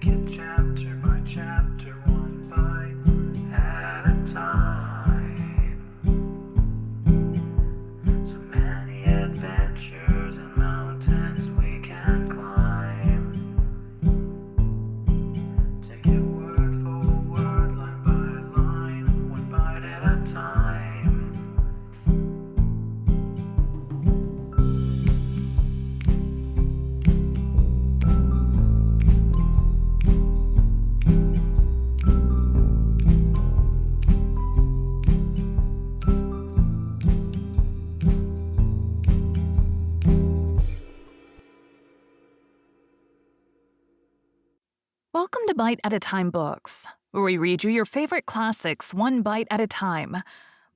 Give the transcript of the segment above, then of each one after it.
it chapter by chapter, one bite at a time. So many adventures and mountains we can climb. Take it word for word, line by line, one bite at a time. Welcome to Bite at a Time Books, where we read you your favorite classics one bite at a time.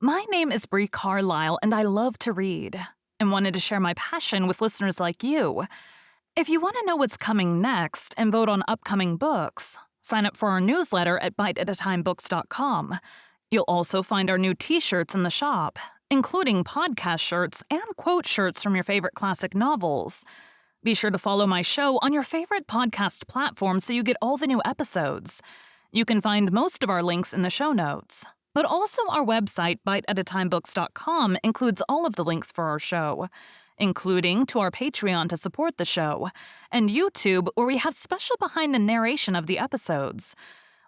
My name is Bree Carlile, and I love to read, and wanted to share my passion with listeners like you. If you want to know what's coming next and vote on upcoming books, sign up for our newsletter at biteatatimebooks.com. You'll also find our new t-shirts in the shop, including podcast shirts and quote shirts from your favorite classic novels. Be sure to follow my show on your favorite podcast platform so you get all the new episodes. You can find most of our links in the show notes. But also our website, biteatatimebooks.com, includes all of the links for our show, including to our Patreon to support the show, and YouTube, where we have special behind the narration of the episodes.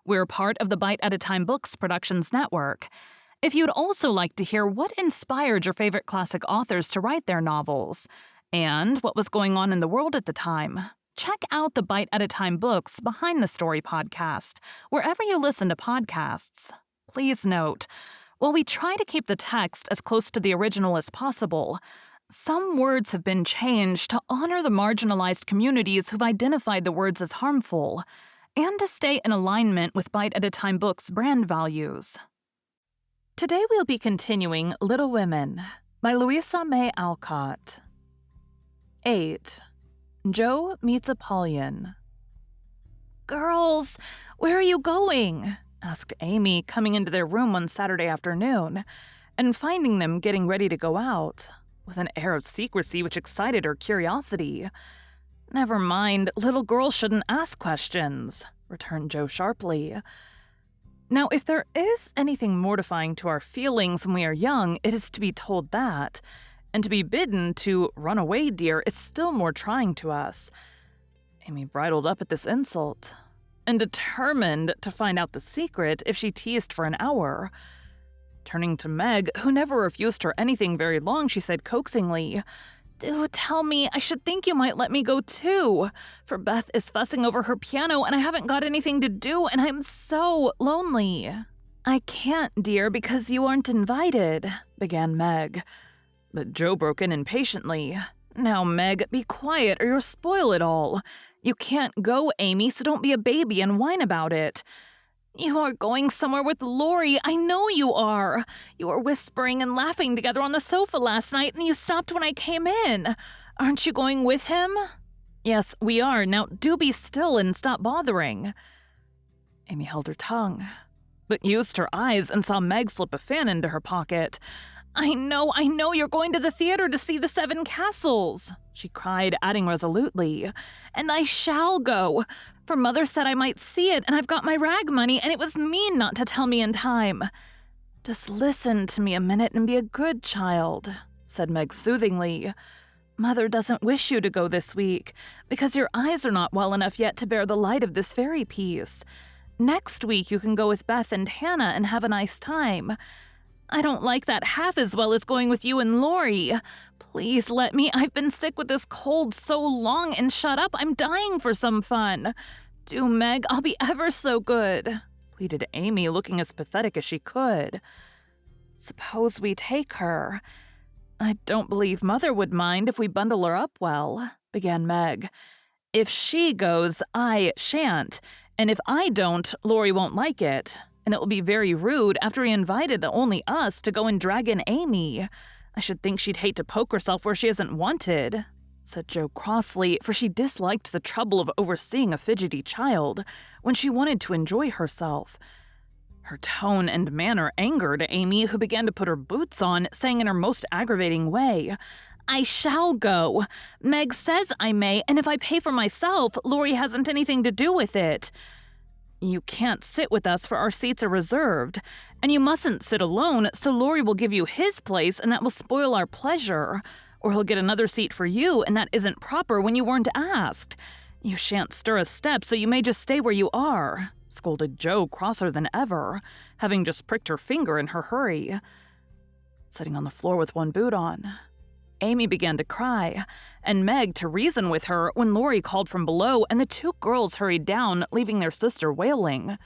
We're part of the Bite at a Time Books Productions Network. If you'd also like to hear what inspired your favorite classic authors to write their novels, and what was going on in the world at the time, check out the Bite at a Time Books Behind the Story podcast, wherever you listen to podcasts. Please note, while we try to keep the text as close to the original as possible, some words have been changed to honor the marginalized communities who've identified the words as harmful, and to stay in alignment with Bite at a Time Books' brand values. Today we'll be continuing Little Women by Louisa May Alcott. 8. Joe Meets Apollyon. "Girls, where are you going?" asked Amy, coming into their room one Saturday afternoon, and finding them getting ready to go out, with an air of secrecy which excited her curiosity. "Never mind, little girls shouldn't ask questions," returned Joe sharply. Now, if there is anything mortifying to our feelings when we are young, it is to be told that. And to be bidden to run away, dear, is still more trying to us. Amy bridled up at this insult, and determined to find out the secret if she teased for an hour. Turning to Meg, who never refused her anything very long, she said coaxingly, "Do tell me. I should think you might let me go too, for Beth is fussing over her piano and I haven't got anything to do and I'm so lonely." "I can't, dear, because you aren't invited," began Meg. But Joe broke in impatiently. "Now, Meg, be quiet or you'll spoil it all. You can't go, Amy, so don't be a baby and whine about it." "You are going somewhere with Laurie. I know you are. You were whispering and laughing together on the sofa last night, and you stopped when I came in. Aren't you going with him?" "Yes, we are. Now do be still and stop bothering." Amy held her tongue, but used her eyes and saw Meg slip a fan into her pocket. I know you're going to the theater to see The Seven Castles," she cried, adding resolutely. "And I shall go, for Mother said I might see it, and I've got my rag money, and it was mean not to tell me in time." "Just listen to me a minute and be a good child," said Meg soothingly. "Mother doesn't wish you to go this week, because your eyes are not well enough yet to bear the light of this fairy piece. Next week you can go with Beth and Hannah and have a nice time. I don't like that half as well as going with you and Laurie. Please let me. I've been sick with this cold so long and shut up. I'm dying for some fun. Do, Meg. I'll be ever so good," pleaded Amy, looking as pathetic as she could. "Suppose we take her. I don't believe Mother would mind if we bundle her up well," began Meg. "If she goes, I shan't. And if I don't, Laurie won't like it. And it will be very rude after he invited only us to go and drag in Amy. I should think she'd hate to poke herself where she isn't wanted," said Jo crossly, for she disliked the trouble of overseeing a fidgety child when she wanted to enjoy herself. Her tone and manner angered Amy, who began to put her boots on, saying in her most aggravating way, I shall go. Meg says I may, and if I pay for myself, Laurie hasn't anything to do with it. You can't sit with us, for our seats are reserved. And you mustn't sit alone, so Laurie will give you his place, and that will spoil our pleasure. Or he'll get another seat for you, and that isn't proper when you weren't asked. You shan't stir a step, so you may just stay where you are," scolded Jo, crosser than ever, having just pricked her finger in her hurry. Sitting on the floor with one boot on, Amy began to cry, and Meg to reason with her when Laurie called from below and the two girls hurried down, leaving their sister wailing.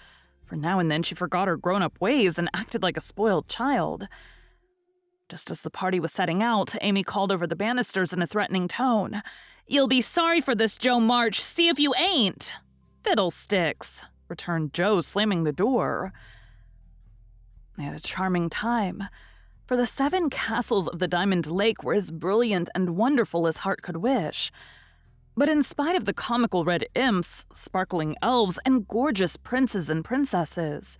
For now and then she forgot her grown-up ways and acted like a spoiled child. Just as the party was setting out, Amy called over the banisters in a threatening tone. "You'll be sorry for this, Jo March. See if you ain't." "Fiddlesticks," returned Jo, slamming the door. They had a charming time, for the 7 castles of the Diamond Lake were as brilliant and wonderful as heart could wish. But in spite of the comical red imps, sparkling elves, and gorgeous princes and princesses,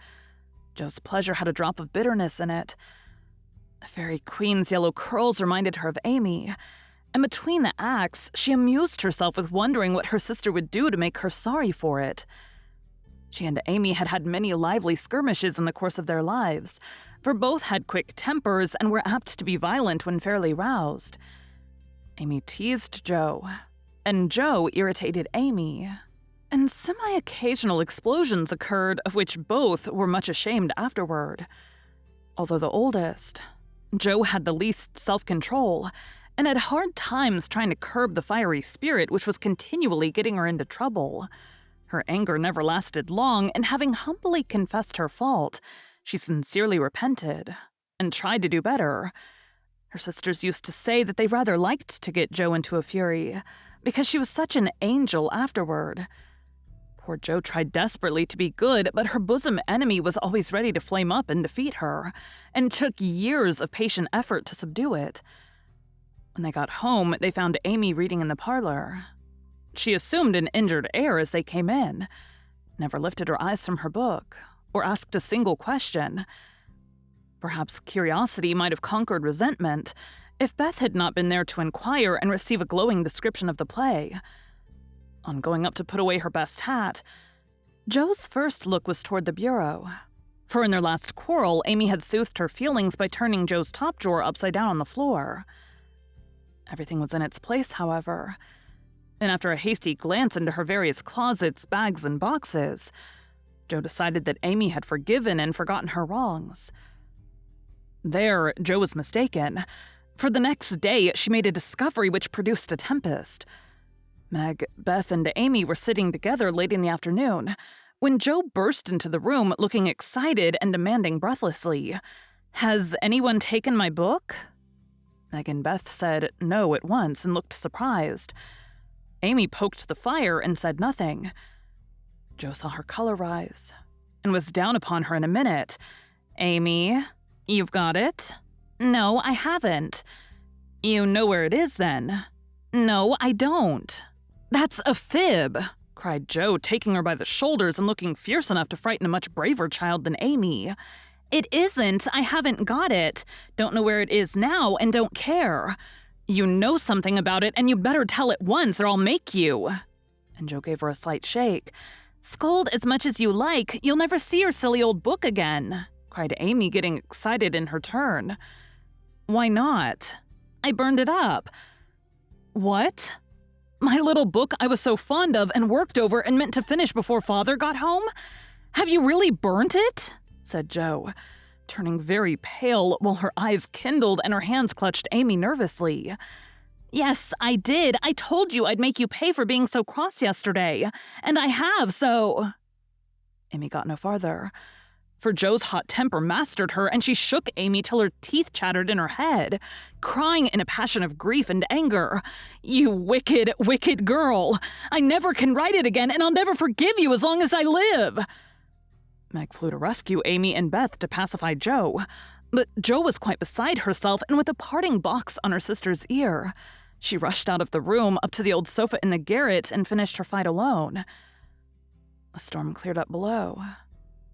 Jo's pleasure had a drop of bitterness in it. The Fairy Queen's yellow curls reminded her of Amy, and between the acts, she amused herself with wondering what her sister would do to make her sorry for it. She and Amy had had many lively skirmishes in the course of their lives, for both had quick tempers and were apt to be violent when fairly roused. Amy teased Jo, and Jo irritated Amy, and semi-occasional explosions occurred of which both were much ashamed afterward. Although the oldest, Jo had the least self-control and had hard times trying to curb the fiery spirit which was continually getting her into trouble. Her anger never lasted long, and having humbly confessed her fault, she sincerely repented and tried to do better. Her sisters used to say that they rather liked to get Jo into a fury, because she was such an angel afterward. Poor Jo tried desperately to be good, but her bosom enemy was always ready to flame up and defeat her, and took years of patient effort to subdue it. When they got home, they found Amy reading in the parlor. She assumed an injured air as they came in, never lifted her eyes from her book, or asked a single question. Perhaps curiosity might have conquered resentment if Beth had not been there to inquire and receive a glowing description of the play. On going up to put away her best hat, Jo's first look was toward the bureau, for in their last quarrel, Amy had soothed her feelings by turning Jo's top drawer upside down on the floor. Everything was in its place, however, and after a hasty glance into her various closets, bags, and boxes, Jo decided that Amy had forgiven and forgotten her wrongs. There, Jo was mistaken, for the next day she made a discovery which produced a tempest. Meg, Beth, and Amy were sitting together late in the afternoon when Jo burst into the room looking excited and demanding breathlessly, "Has anyone taken my book?" Meg and Beth said no at once and looked surprised. Amy poked the fire and said nothing. Jo saw her color rise and was down upon her in a minute. "Amy, you've got it?" "No, I haven't." "You know where it is, then?" "No, I don't." "That's a fib," cried Jo, taking her by the shoulders and looking fierce enough to frighten a much braver child than Amy. "It isn't. I haven't got it. Don't know where it is now and don't care. You know something about it and you'd better tell at once or I'll make you." And Jo gave her a slight shake. "Scold as much as you like. You'll never see your silly old book again," cried Amy, getting excited in her turn. "Why not?" "I burned it up." "What? My little book I was so fond of and worked over and meant to finish before Father got home? Have you really burnt it?" said Jo, turning very pale while her eyes kindled and her hands clutched Amy nervously. "Yes, I did. I told you I'd make you pay for being so cross yesterday. And I have, so—" Amy got no farther, for Jo's hot temper mastered her and she shook Amy till her teeth chattered in her head, crying in a passion of grief and anger, "You wicked, wicked girl! I never can write it again and I'll never forgive you as long as I live!" Meg flew to rescue Amy and Beth to pacify Jo, but Jo was quite beside herself, and with a parting box on her sister's ear, she rushed out of the room up to the old sofa in the garret and finished her fight alone. The storm cleared up below,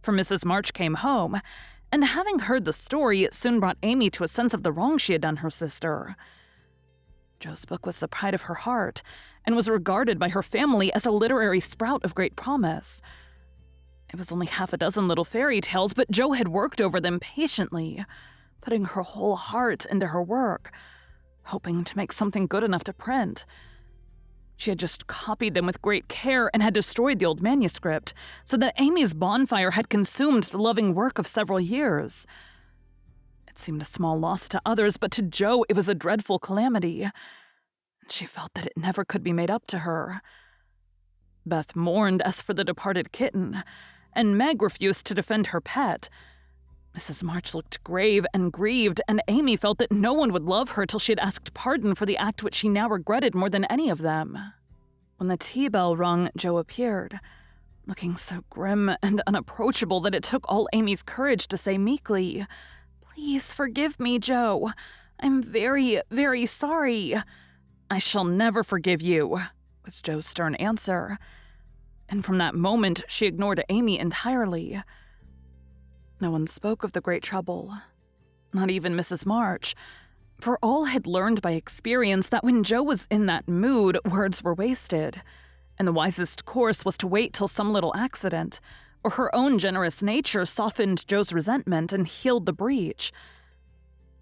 for Mrs. March came home, and having heard the story, soon brought Amy to a sense of the wrong she had done her sister. Jo's book was the pride of her heart and was regarded by her family as a literary sprout of great promise. It was only half a dozen little fairy tales, but Jo had worked over them patiently, putting her whole heart into her work, hoping to make something good enough to print. She had just copied them with great care and had destroyed the old manuscript, so that Amy's bonfire had consumed the loving work of several years. It seemed a small loss to others, but to Jo it was a dreadful calamity. She felt that it never could be made up to her. Beth mourned as for the departed kitten, and Meg refused to defend her pet. Mrs. March looked grave and grieved, and Amy felt that no one would love her till she had asked pardon for the act which she now regretted more than any of them. When the tea bell rung, Jo appeared, looking so grim and unapproachable that it took all Amy's courage to say meekly, "Please forgive me, Jo. I'm very, very sorry." "I shall never forgive you," was Jo's stern answer. And from that moment, she ignored Amy entirely. No one spoke of the great trouble, not even Mrs. March, for all had learned by experience that when Jo was in that mood, words were wasted, and the wisest course was to wait till some little accident, or her own generous nature softened Jo's resentment and healed the breach.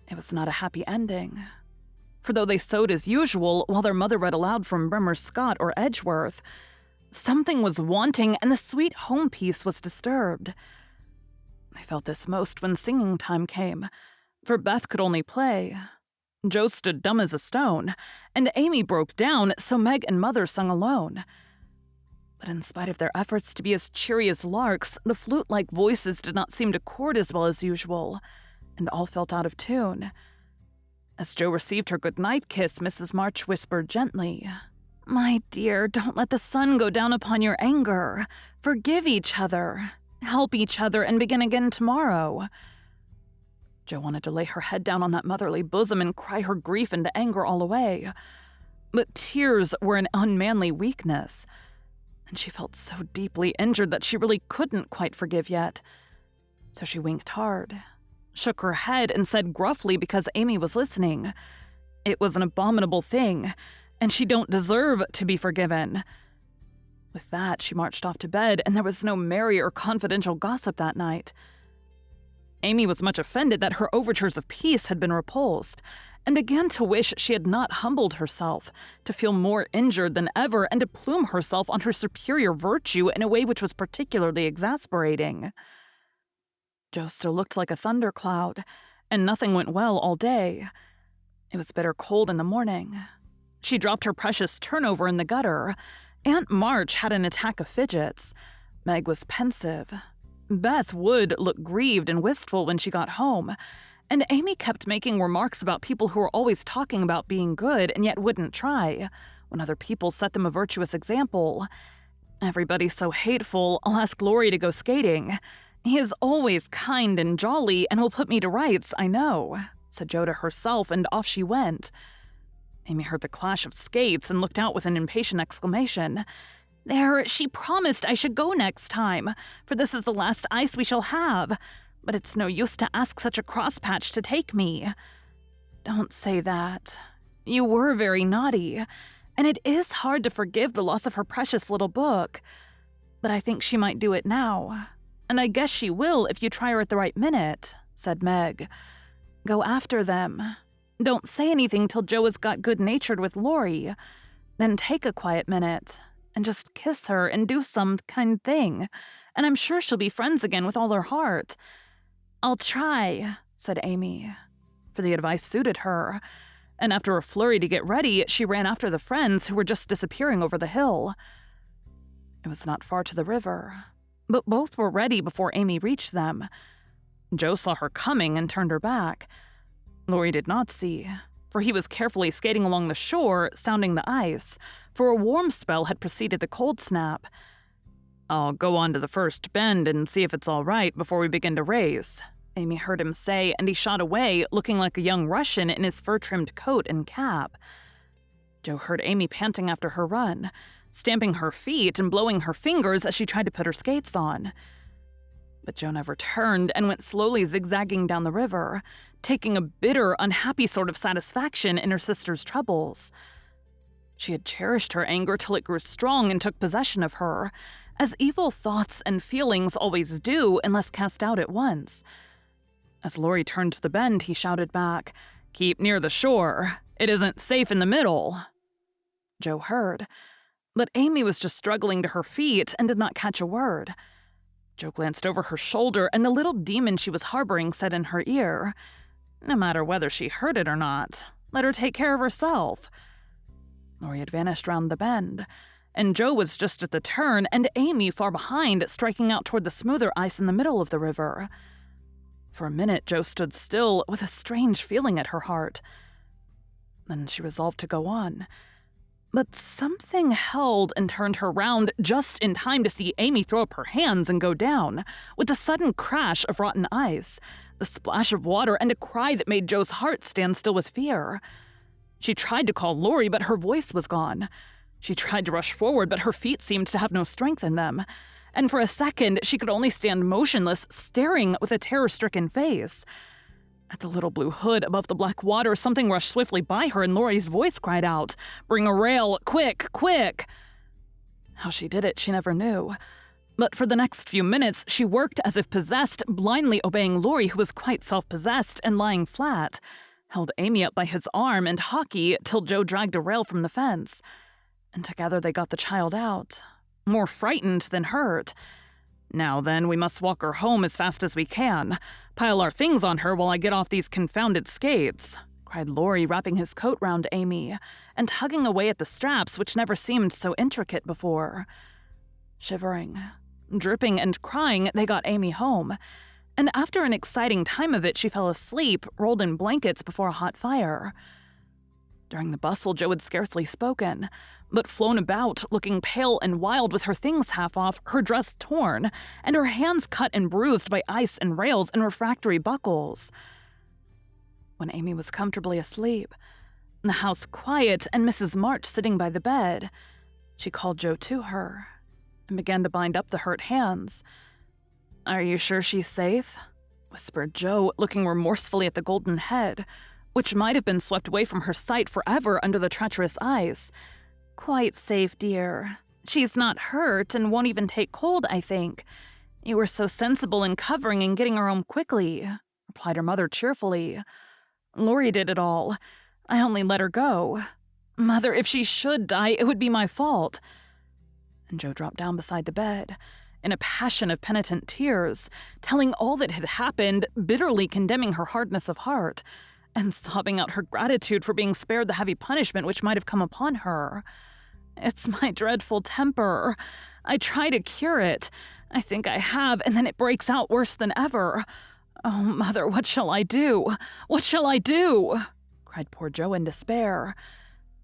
It was not a happy ending, for though they sewed as usual while their mother read aloud from Bremer Scott or Edgeworth, something was wanting and the sweet home peace was disturbed. They felt this most when singing time came, for Beth could only play. Jo stood dumb as a stone, and Amy broke down, so Meg and Mother sung alone. But in spite of their efforts to be as cheery as larks, the flute-like voices did not seem to chord as well as usual, and all felt out of tune. As Jo received her good-night kiss, Mrs. March whispered gently, "My dear, don't let the sun go down upon your anger. Forgive each other. Help each other and begin again tomorrow." Jo wanted to lay her head down on that motherly bosom and cry her grief and anger all away. But tears were an unmanly weakness, and she felt so deeply injured that she really couldn't quite forgive yet. So she winked hard, shook her head, and said gruffly because Amy was listening, "It was an abominable thing, and she don't deserve to be forgiven." With that, she marched off to bed, and there was no merry or confidential gossip that night. Amy was much offended that her overtures of peace had been repulsed, and began to wish she had not humbled herself, to feel more injured than ever, and to plume herself on her superior virtue in a way which was particularly exasperating. Jo still looked like a thundercloud, and nothing went well all day. It was bitter cold in the morning. She dropped her precious turnover in the gutter. Aunt March had an attack of fidgets. Meg was pensive. Beth would look grieved and wistful when she got home, and Amy kept making remarks about people who were always talking about being good and yet wouldn't try, when other people set them a virtuous example. "Everybody's so hateful, I'll ask Laurie to go skating. He is always kind and jolly and will put me to rights, I know," said Jo to herself, and off she went. Amy heard the clash of skates and looked out with an impatient exclamation. "There, she promised I should go next time, for this is the last ice we shall have. But it's no use to ask such a crosspatch to take me." "Don't say that. You were very naughty, and it is hard to forgive the loss of her precious little book. But I think she might do it now, and I guess she will if you try her at the right minute," said Meg. "Go after them. Don't say anything till Jo has got good-natured with Laurie. Then take a quiet minute and just kiss her and do some kind thing, and I'm sure she'll be friends again with all her heart." "I'll try," said Amy, for the advice suited her, and after a flurry to get ready, she ran after the friends who were just disappearing over the hill. It was not far to the river, but both were ready before Amy reached them. Jo saw her coming and turned her back. Laurie did not see, for he was carefully skating along the shore, sounding the ice, for a warm spell had preceded the cold snap. "I'll go on to the first bend and see if it's all right before we begin to race," Amy heard him say, and he shot away, looking like a young Russian in his fur-trimmed coat and cap. Jo heard Amy panting after her run, stamping her feet and blowing her fingers as she tried to put her skates on. But Jo never turned and went slowly zigzagging down the river, taking a bitter, unhappy sort of satisfaction in her sister's troubles. She had cherished her anger till it grew strong and took possession of her, as evil thoughts and feelings always do unless cast out at once. As Laurie turned to the bend, he shouted back, "Keep near the shore. It isn't safe in the middle." Jo heard, but Amy was just struggling to her feet and did not catch a word. Jo glanced over her shoulder, and the little demon she was harboring said in her ear, "No matter whether she heard it or not, let her take care of herself." Laurie had vanished round the bend, and Jo was just at the turn, and Amy far behind, striking out toward the smoother ice in the middle of the river. For a minute, Jo stood still with a strange feeling at her heart. Then she resolved to go on. But something held and turned her round just in time to see Amy throw up her hands and go down, with a sudden crash of rotten ice, the splash of water, and a cry that made Jo's heart stand still with fear. She tried to call Laurie, but her voice was gone. She tried to rush forward, but her feet seemed to have no strength in them. And for a second, she could only stand motionless, staring with a terror-stricken face. At the little blue hood above the black water, something rushed swiftly by her, and Laurie's voice cried out, "Bring a rail! Quick! Quick!" How she did it, she never knew. But for the next few minutes, she worked as if possessed, blindly obeying Laurie, who was quite self-possessed and lying flat, held Amy up by his arm and hockey till Jo dragged a rail from the fence. And together they got the child out, more frightened than hurt. "Now then, we must walk her home as fast as we can. Pile our things on her while I get off these confounded skates," cried Laurie, wrapping his coat round Amy and tugging away at the straps which never seemed so intricate before. Shivering, dripping, and crying, they got Amy home, and after an exciting time of it, she fell asleep, rolled in blankets before a hot fire. During the bustle, Jo had scarcely spoken, but flown about, looking pale and wild with her things half off, her dress torn, and her hands cut and bruised by ice and rails and refractory buckles. When Amy was comfortably asleep, the house quiet, and Mrs. March sitting by the bed, she called Jo to her and began to bind up the hurt hands. "Are you sure she's safe?" whispered Jo, looking remorsefully at the golden head, which might have been swept away from her sight forever under the treacherous ice. "Quite safe, dear. She's not hurt and won't even take cold, I think. You were so sensible in covering and getting her home quickly," replied her mother cheerfully. "Laurie did it all. I only let her go. Mother, if she should die, it would be my fault." And Jo dropped down beside the bed, in a passion of penitent tears, telling all that had happened, bitterly condemning her hardness of heart, and sobbing out her gratitude for being spared the heavy punishment which might have come upon her. "It's my dreadful temper. I try to cure it. I think I have, and then it breaks out worse than ever. Oh, Mother, what shall I do? What shall I do?" cried poor Jo in despair.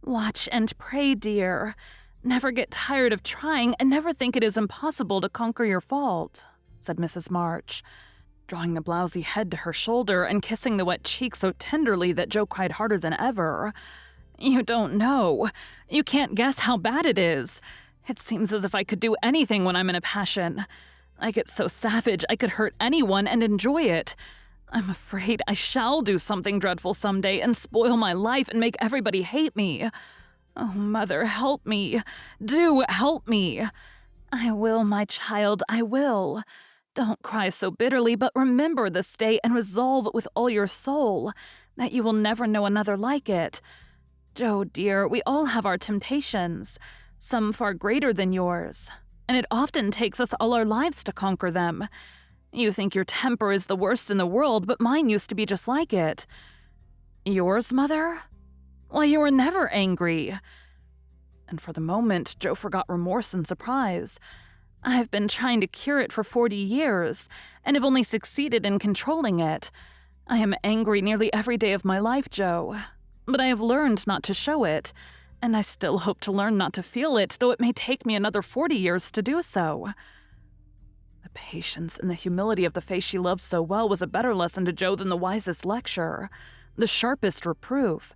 "Watch and pray, dear. Never get tired of trying, and never think it is impossible to conquer your fault," said Mrs. March, drawing the blousy head to her shoulder and kissing the wet cheek so tenderly that Jo cried harder than ever. "You don't know. You can't guess how bad it is. It seems as if I could do anything when I'm in a passion. I get so savage I could hurt anyone and enjoy it. I'm afraid I shall do something dreadful someday and spoil my life and make everybody hate me. Oh, Mother, help me. Do help me." "I will, my child, I will. Don't cry so bitterly, but remember this day and resolve with all your soul that you will never know another like it. Jo, dear, we all have our temptations, some far greater than yours, and it often takes us all our lives to conquer them. You think your temper is the worst in the world, but mine used to be just like it." "Yours, Mother? Why, you were never angry." And for the moment, Jo forgot remorse and surprise. "I've been trying to cure it for 40 years, and have only succeeded in controlling it. I am angry nearly every day of my life, Jo, but I have learned not to show it, and I still hope to learn not to feel it, though it may take me another 40 years to do so." The patience and the humility of the face she loved so well was a better lesson to Jo than the wisest lecture, the sharpest reproof.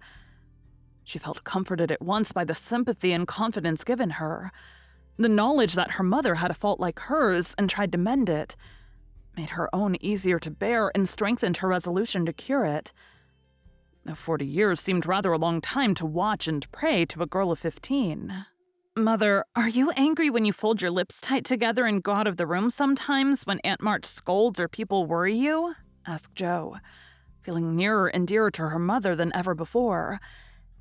She felt comforted at once by the sympathy and confidence given her, the knowledge that her mother had a fault like hers and tried to mend it. made her own easier to bear and strengthened her resolution to cure it. Though 40 years seemed rather a long time to watch and pray to a girl of 15. Mother, are you angry when you fold your lips tight together and go out of the room sometimes when Aunt March scolds or people worry you? Asked Jo, feeling nearer and dearer to her mother than ever before.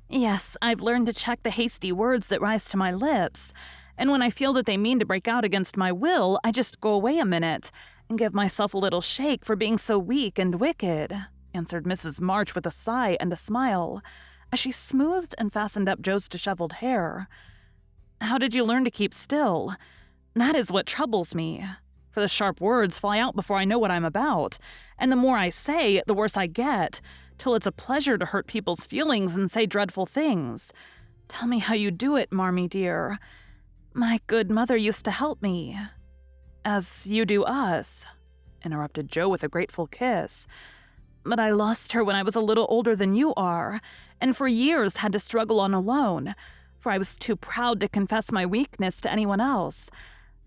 Yes, I've learned to check the hasty words that rise to my lips, and when I feel that they mean to break out against my will, I just go away a minute and give myself a little shake for being so weak and wicked, answered Mrs. March with a sigh and a smile, as she smoothed and fastened up Jo's disheveled hair. How did you learn to keep still? That is what troubles me, for the sharp words fly out before I know what I'm about, and the more I say, the worse I get, till it's a pleasure to hurt people's feelings and say dreadful things. Tell me how you do it, Marmee dear. My good mother used to help me. As you do us, interrupted Jo with a grateful kiss. But I lost her when I was a little older than you are, and for years had to struggle on alone, for I was too proud to confess my weakness to anyone else.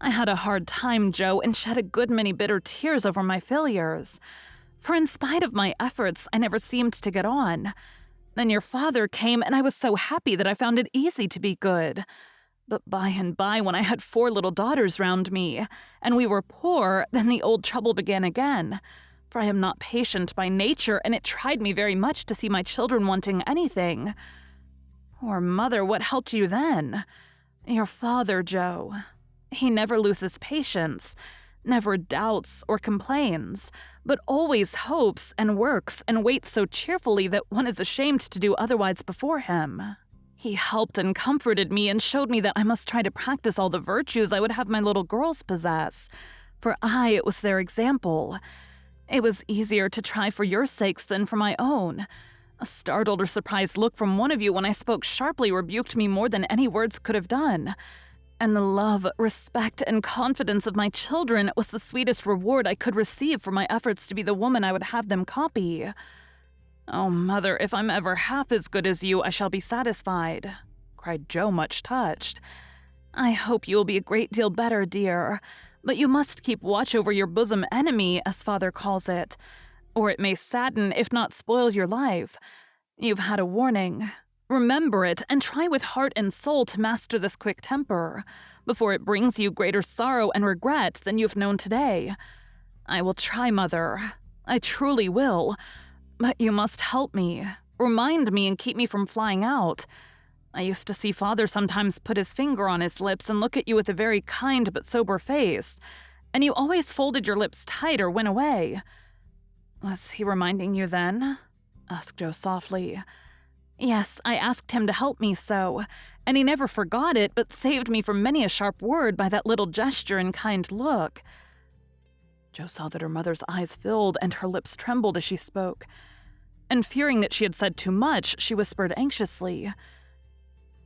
I had a hard time, Jo, and shed a good many bitter tears over my failures. For in spite of my efforts, I never seemed to get on. Then your father came, and I was so happy that I found it easy to be good. But by and by, when I had 4 little daughters round me, and we were poor, then the old trouble began again. For I am not patient by nature, and it tried me very much to see my children wanting anything. Or, Mother, what helped you then? Your father, Jo. He never loses patience, never doubts or complains, but always hopes and works and waits so cheerfully that one is ashamed to do otherwise before him. He helped and comforted me and showed me that I must try to practice all the virtues I would have my little girls possess, for it was their example. It was easier to try for your sakes than for my own. A startled or surprised look from one of you when I spoke sharply rebuked me more than any words could have done. And the love, respect, and confidence of my children was the sweetest reward I could receive for my efforts to be the woman I would have them copy. Oh, Mother, if I'm ever half as good as you, I shall be satisfied, cried Jo, much touched. I hope you will be a great deal better, dear, but you must keep watch over your bosom enemy, as Father calls it, or it may sadden, if not spoil your life. You've had a warning. Remember it, and try with heart and soul to master this quick temper, before it brings you greater sorrow and regret than you've known today. I will try, Mother. I truly will. But you must help me, remind me, and keep me from flying out. I used to see Father sometimes put his finger on his lips and look at you with a very kind but sober face, and you always folded your lips tight or went away. Was he reminding you then? Asked Jo softly. Yes, I asked him to help me so, and he never forgot it, but saved me from many a sharp word by that little gesture and kind look. Jo saw that her mother's eyes filled and her lips trembled as she spoke, and fearing that she had said too much, she whispered anxiously,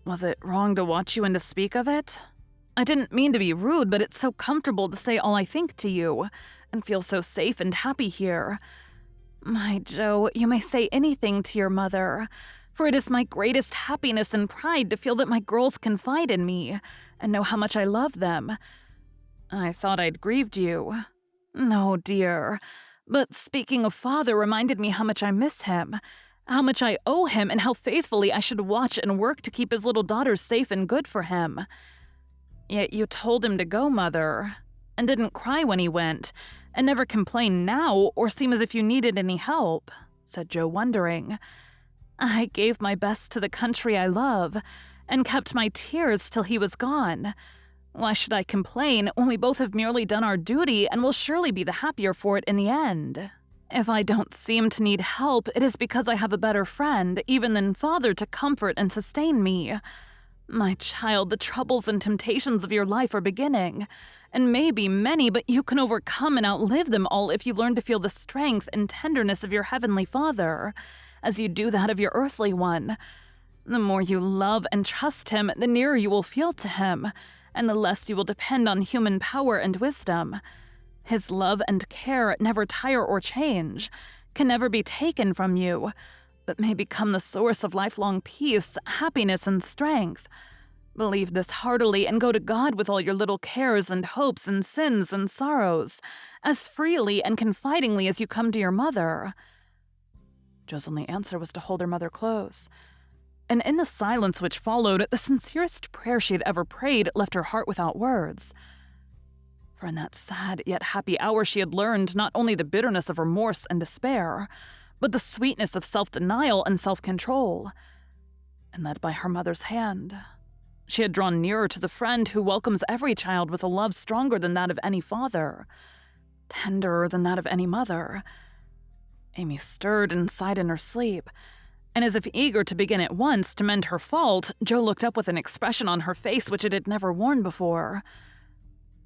Was it wrong to watch you and to speak of it? I didn't mean to be rude, but it's so comfortable to say all I think to you, and feel so safe and happy here. My Jo, you may say anything to your mother, for it is my greatest happiness and pride to feel that my girls confide in me, and know how much I love them. I thought I'd grieved you. No, dear. But speaking of Father reminded me how much I miss him, how much I owe him, and how faithfully I should watch and work to keep his little daughters safe and good for him. Yet you told him to go, Mother, and didn't cry when he went, and never complain now or seem as if you needed any help, said Jo, wondering. I gave my best to the country I love, and kept my tears till he was gone. Why should I complain when we both have merely done our duty and will surely be the happier for it in the end? If I don't seem to need help, it is because I have a better friend, even than Father, to comfort and sustain me. My child, the troubles and temptations of your life are beginning, and may be many, but you can overcome and outlive them all if you learn to feel the strength and tenderness of your heavenly Father, as you do that of your earthly one. The more you love and trust him, the nearer you will feel to him, and the less you will depend on human power and wisdom. His love and care never tire or change, can never be taken from you, but may become the source of lifelong peace, happiness, and strength. Believe this heartily and go to God with all your little cares and hopes and sins and sorrows, as freely and confidingly as you come to your mother." Jo's only answer was to hold her mother close. And in the silence which followed, the sincerest prayer she had ever prayed left her heart without words. For in that sad yet happy hour she had learned not only the bitterness of remorse and despair, but the sweetness of self-denial and self-control. And led by her mother's hand, she had drawn nearer to the friend who welcomes every child with a love stronger than that of any father, tenderer than that of any mother. Amy stirred and sighed in her sleep, and as if eager to begin at once to mend her fault, Jo looked up with an expression on her face which it had never worn before.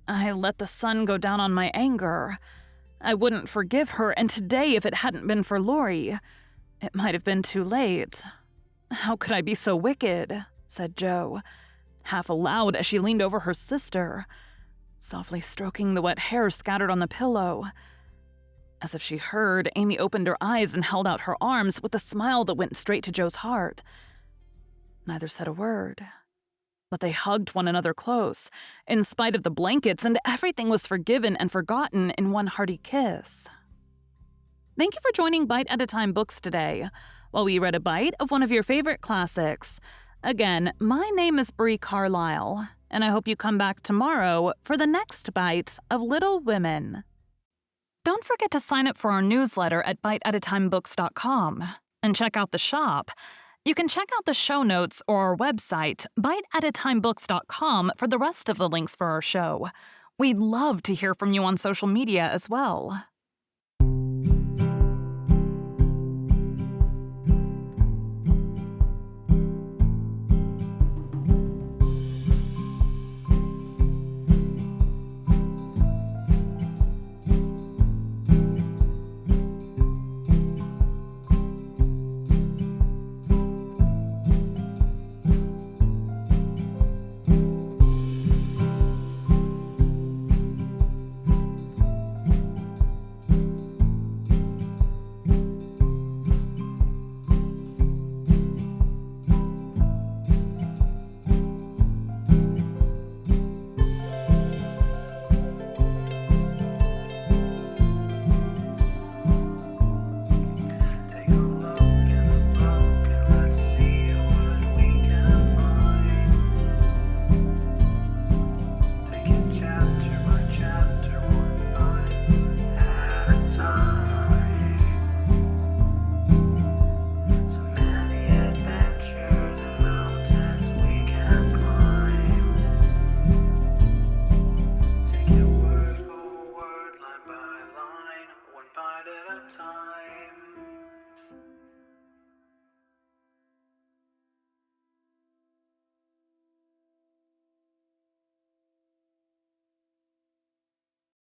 "I let the sun go down on my anger. I wouldn't forgive her, and today, if it hadn't been for Laurie, it might have been too late. How could I be so wicked?" said Jo, half aloud as she leaned over her sister, softly stroking the wet hair scattered on the pillow. As if she heard, Amy opened her eyes and held out her arms with a smile that went straight to Jo's heart. Neither said a word, but they hugged one another close, in spite of the blankets, and everything was forgiven and forgotten in one hearty kiss. Thank you for joining Bite at a Time Books today, while we read a bite of one of your favorite classics. Again, my name is Bree Carlile, and I hope you come back tomorrow for the next bite of Little Women. Don't forget to sign up for our newsletter at biteatatimebooks.com and check out the shop. You can check out the show notes or our website, biteatatimebooks.com, for the rest of the links for our show. We'd love to hear from you on social media as well.